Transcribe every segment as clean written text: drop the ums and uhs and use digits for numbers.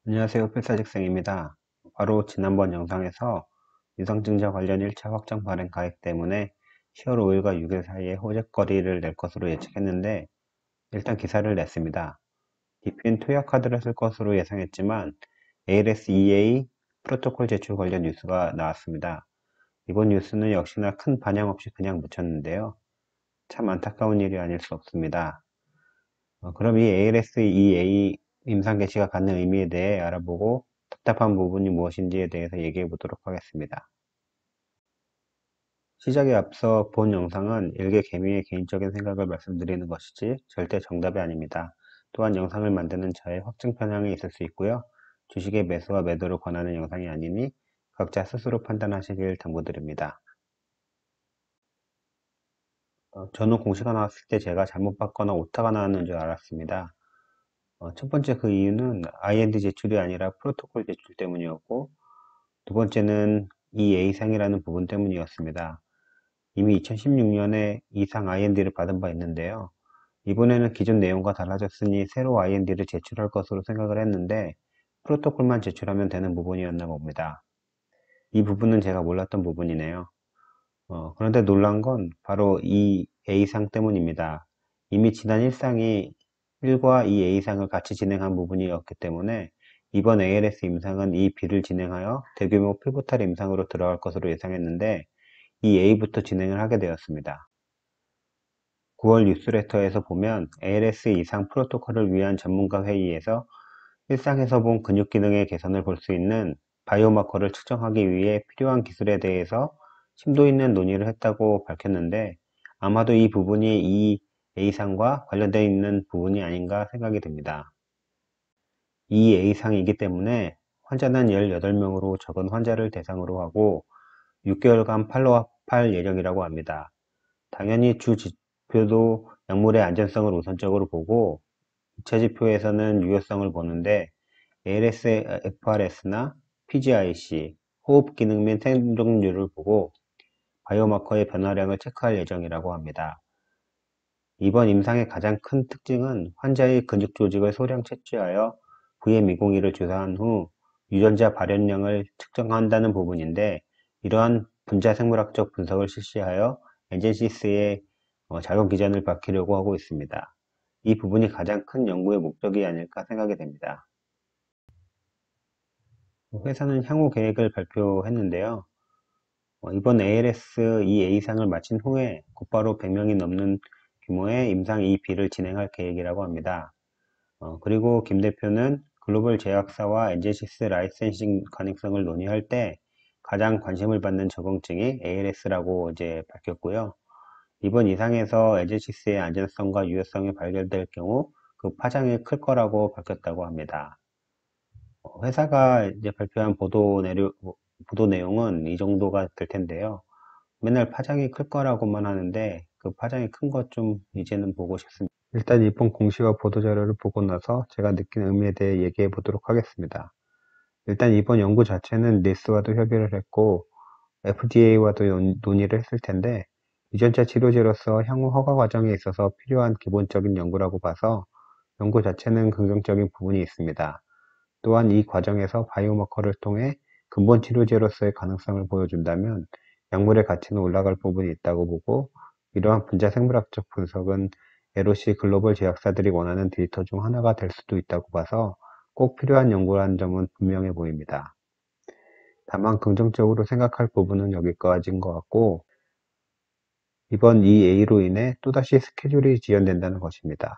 안녕하세요. 필사직생입니다. 바로 지난번 영상에서 유상증자 관련 1차 확정 발행 가액 때문에 10월 5일과 6일 사이에 호재거리를 낼 것으로 예측했는데 일단 기사를 냈습니다. DPN 투약 카드를 쓸 것으로 예상했지만 ALS-EA 프로토콜 제출 관련 뉴스가 나왔습니다. 이번 뉴스는 역시나 큰 반향 없이 그냥 묻혔는데요. 참 안타까운 일이 아닐 수 없습니다. 그럼 이 ALS-EA 임상 개시가 갖는 의미에 대해 알아보고 답답한 부분이 무엇인지에 대해서 얘기해 보도록 하겠습니다. 시작에 앞서 본 영상은 일개 개미의 개인적인 생각을 말씀드리는 것이지 절대 정답이 아닙니다. 또한 영상을 만드는 저의 확증 편향이 있을 수 있고요. 주식의 매수와 매도를 권하는 영상이 아니니 각자 스스로 판단하시길 당부드립니다. 저는 공시가 나왔을 때 제가 잘못 봤거나 오타가 나왔는 줄 알았습니다. 첫 번째 그 이유는 IND 제출이 아니라 프로토콜 제출 때문이었고, 두 번째는 이 A상이라는 부분 때문이었습니다. 이미 2016년에 이상 IND를 받은 바 있는데요. 이번에는 기존 내용과 달라졌으니 새로 IND를 제출할 것으로 생각을 했는데, 프로토콜만 제출하면 되는 부분이었나 봅니다. 이 부분은 제가 몰랐던 부분이네요. 그런데 놀란 건 바로 이 A상 때문입니다. 이미 지난 1상이 1과 이 A상을 같이 진행한 부분이었기 때문에 이번 ALS 임상은 이 B를 진행하여 대규모 피보탈 임상으로 들어갈 것으로 예상했는데 이 A부터 진행을 하게 되었습니다. 9월 뉴스레터에서 보면 ALS 이상 프로토콜을 위한 전문가 회의에서 일상에서 본 근육 기능의 개선을 볼 수 있는 바이오마커를 측정하기 위해 필요한 기술에 대해서 심도 있는 논의를 했다고 밝혔는데 아마도 이 부분이 이 A상과 관련되어 있는 부분이 아닌가 생각이 듭니다. 이 A상이기 때문에 환자는 18명으로 적은 환자를 대상으로 하고 6개월간 팔로우업할 예정이라고 합니다. 당연히 주 지표도 약물의 안전성을 우선적으로 보고 2차 지표에서는 유효성을 보는데 ALS-FRS나 PGIC, 호흡 기능 및 생존율을 보고 바이오마커의 변화량을 체크할 예정이라고 합니다. 이번 임상의 가장 큰 특징은 환자의 근육 조직을 소량 채취하여 VM202를 주사한 후 유전자 발현량을 측정한다는 부분인데 이러한 분자 생물학적 분석을 실시하여 엔제시스의 작용 기전을 밝히려고 하고 있습니다. 이 부분이 가장 큰 연구의 목적이 아닐까 생각이 됩니다. 회사는 향후 계획을 발표했는데요. 이번 ALS EA상을 마친 후에 곧바로 100명이 넘는 규모의 임상 EP를 진행할 계획이라고 합니다. 그리고 김 대표는 글로벌 제약사와 엔제시스 라이센싱 가능성을 논의할 때 가장 관심을 받는 적응증이 ALS라고 이제 밝혔고요. 이번 이상에서 엔제시스의 안전성과 유효성이 발견될 경우 그 파장이 클 거라고 밝혔다고 합니다. 회사가 이제 발표한 보도 내용은 이 정도가 될 텐데요. 맨날 파장이 클 거라고만 하는데 그 파장이 큰 것 좀 이제는 보고 싶습니다. 일단 이번 공시와 보도자료를 보고 나서 제가 느낀 의미에 대해 얘기해 보도록 하겠습니다. 일단 이번 연구 자체는 니스와도 협의를 했고 FDA와도 논의를 했을 텐데 유전자 치료제로서 향후 허가 과정에 있어서 필요한 기본적인 연구라고 봐서 연구 자체는 긍정적인 부분이 있습니다. 또한 이 과정에서 바이오마커를 통해 근본 치료제로서의 가능성을 보여준다면 약물의 가치는 올라갈 부분이 있다고 보고 이러한 분자 생물학적 분석은 LOC 글로벌 제약사들이 원하는 데이터 중 하나가 될 수도 있다고 봐서 꼭 필요한 연구라는 점은 분명해 보입니다. 다만 긍정적으로 생각할 부분은 여기까지인 것 같고 이번 EA로 인해 또다시 스케줄이 지연된다는 것입니다.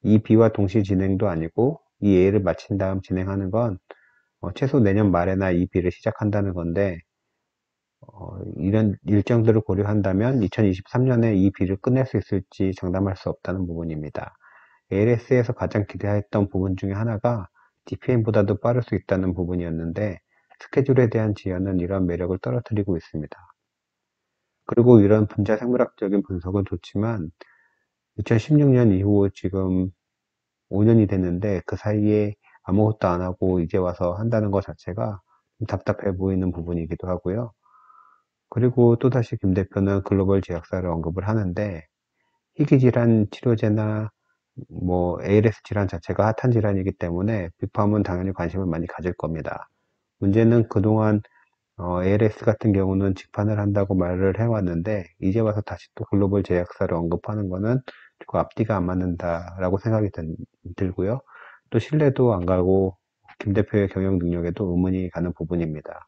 이 B와 동시 진행도 아니고 이 A를 마친 다음 진행하는 건 최소 내년 말에나 이 B를 시작한다는 건데 이런 일정들을 고려한다면 2023년에 이 B를 끝낼 수 있을지 장담할 수 없다는 부분입니다. ALS에서 가장 기대했던 부분 중에 하나가 DPM보다도 빠를 수 있다는 부분이었는데 스케줄에 대한 지연은 이런 매력을 떨어뜨리고 있습니다. 그리고 이런 분자 생물학적인 분석은 좋지만 2016년 이후 지금 5년이 됐는데 그 사이에 아무것도 안 하고 이제 와서 한다는 것 자체가 좀 답답해 보이는 부분이기도 하고요. 그리고 또다시 김 대표는 글로벌 제약사를 언급을 하는데 희귀질환 치료제나 ALS 질환 자체가 핫한 질환이기 때문에 비팜은 당연히 관심을 많이 가질 겁니다. 문제는 그동안 ALS 같은 경우는 직판을 한다고 말을 해왔는데 이제 와서 다시 또 글로벌 제약사를 언급하는 거는 조금 앞뒤가 안 맞는다라고 생각이 들고요. 또 신뢰도 안 가고 김 대표의 경영 능력에도 의문이 가는 부분입니다.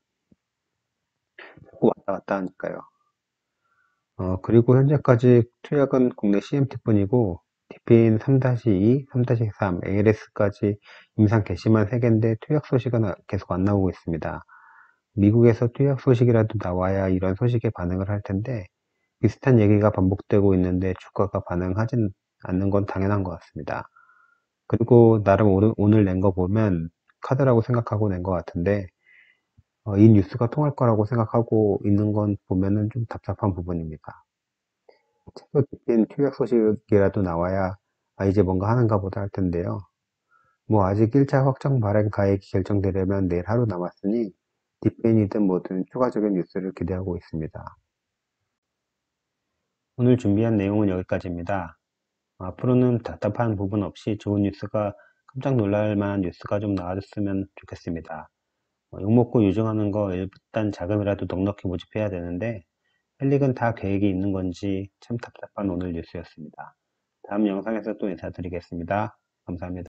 자꾸 왔다 갔다 하니까요. 그리고 현재까지 투약은 국내 CMT뿐이고 디페인 3-2, 3-3, ALS까지 임상 개시만 3개인데 투약 소식은 계속 안 나오고 있습니다. 미국에서 투약 소식이라도 나와야 이런 소식에 반응을 할 텐데 비슷한 얘기가 반복되고 있는데 주가가 반응하진 않는 건 당연한 것 같습니다. 그리고 나름 오늘 낸 거 보면 카드라고 생각하고 낸 것 같은데 이 뉴스가 통할 거라고 생각하고 있는 건 보면은 좀 답답한 부분입니다. 최소 디펜 투약 소식이라도 나와야 이제 뭔가 하는가 보다 할 텐데요. 아직 1차 확정 발행 가액이 결정되려면 내일 하루 남았으니 디펜이든 뭐든 추가적인 뉴스를 기대하고 있습니다. 오늘 준비한 내용은 여기까지입니다. 앞으로는 답답한 부분 없이 좋은 뉴스가 깜짝 놀랄 만한 뉴스가 좀 나와줬으면 좋겠습니다. 욕먹고 유증하는 거 일단 자금이라도 넉넉히 모집해야 되는데 할 일은 다 계획이 있는 건지 참 답답한 오늘 뉴스였습니다. 다음 영상에서 또 인사드리겠습니다. 감사합니다.